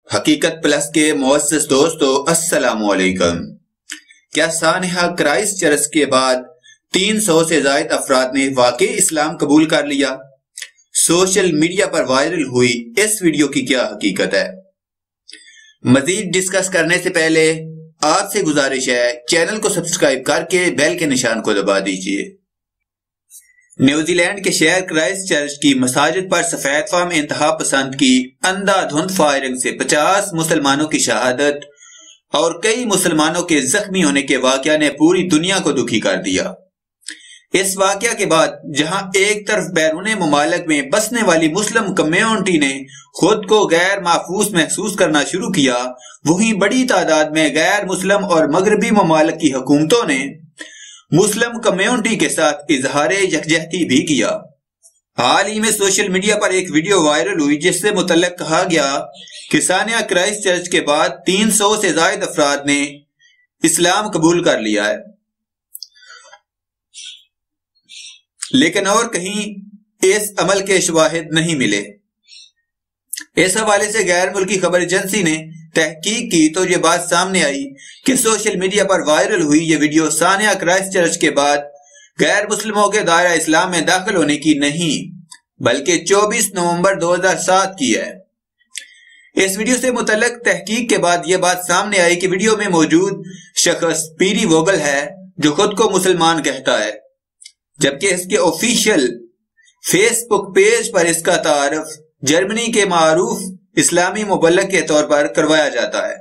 حقیقت پلس کے معزز دوستو السلام علیکم۔ کیا سانحہ کرائسٹ چرچ کے بعد 300 سے زائد افراد نے واقعی اسلام قبول کر لیا؟ سوشل میڈیا پر وائرل ہوئی اس ویڈیو کی کیا حقیقت ہے؟ مزید ڈسکس کرنے سے پہلے آپ سے گزارش ہے چینل کو سبسکرائب کر کے بیل کے نشان کو دبا دیجئے۔ نیوزی لینڈ کے شہر کرائسٹ چرچ کی مساجد پر سفید فام انتہا پسند کی اندھا دھند فائرنگ سے 50 مسلمانوں کی شہادت اور کئی مسلمانوں کے زخمی ہونے کے واقعہ نے پوری دنیا کو دکھی کر دیا۔ اس واقعہ کے بعد جہاں ایک طرف بیرون ممالک میں بسنے والی مسلم کمیونٹی نے خود کو غیر محفوظ محسوس کرنا شروع کیا، وہیں بڑی تعداد میں غیر مسلم اور مغربی ممالک کی حکومتوں نے مسلم کمیونٹی کے ساتھ اظہار یکجہتی بھی کیا۔ حال ہی میں سوشل میڈیا پر ایک ویڈیو وائرل ہوئی جس سے متعلق کہا گیا کہ سانحہ کرائسٹ چرچ کے بعد 300 سے زائد افراد نے اسلام قبول کر لیا ہے، لیکن اور کہیں اس عمل کے شواہد نہیں ملے۔ اس حوالے سے غیر ملکی خبر ایجنسی نے تحقیق کی تو یہ بات سامنے آئی کہ سوشل میڈیا پر وائرل ہوئی یہ ویڈیو سانحہ کرائسٹ چرچ کے بعد غیر مسلموں کے دائرہ اسلام میں داخل ہونے کی نہیں بلکہ 24 نومبر 2007 کی ہے۔ اس ویڈیو سے متعلق تحقیق کے بعد یہ بات سامنے آئی کہ ویڈیو میں موجود شخص پیری ووگل ہے جو خود کو مسلمان کہتا ہے، جبکہ اس کے آفیشیل فیس بک پیج پر اس کا تعارف جرمنی کے معروف اسلامی مبلغ کے طور پر کروایا جاتا ہے۔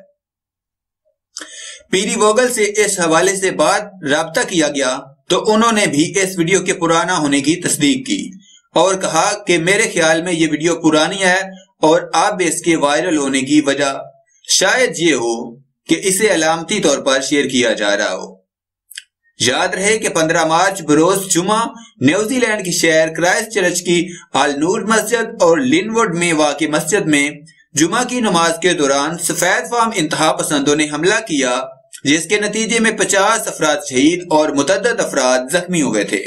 پیری ووگل سے اس حوالے سے بات رابطہ کیا گیا تو انہوں نے بھی اس ویڈیو کے پرانا ہونے کی تصدیق کی اور کہا کہ میرے خیال میں یہ ویڈیو پرانی ہے اور اب اس کے وائرل ہونے کی وجہ شاید یہ ہو کہ اسے علامتی طور پر شیئر کیا جا رہا ہو۔ یاد رہے کہ 15 مارچ بروز جمعہ نیوزی لینڈ کی شہر کرائسٹ چرچ کی آل نور مسجد اور لن ووڈ میں واقع مسجد میں جمعہ کی نماز کے دوران سفید فام انتہا پسندوں نے حملہ کیا، جس کے نتیجے میں 50 افراد شہید اور متعدد افراد زخمی ہوئے تھے۔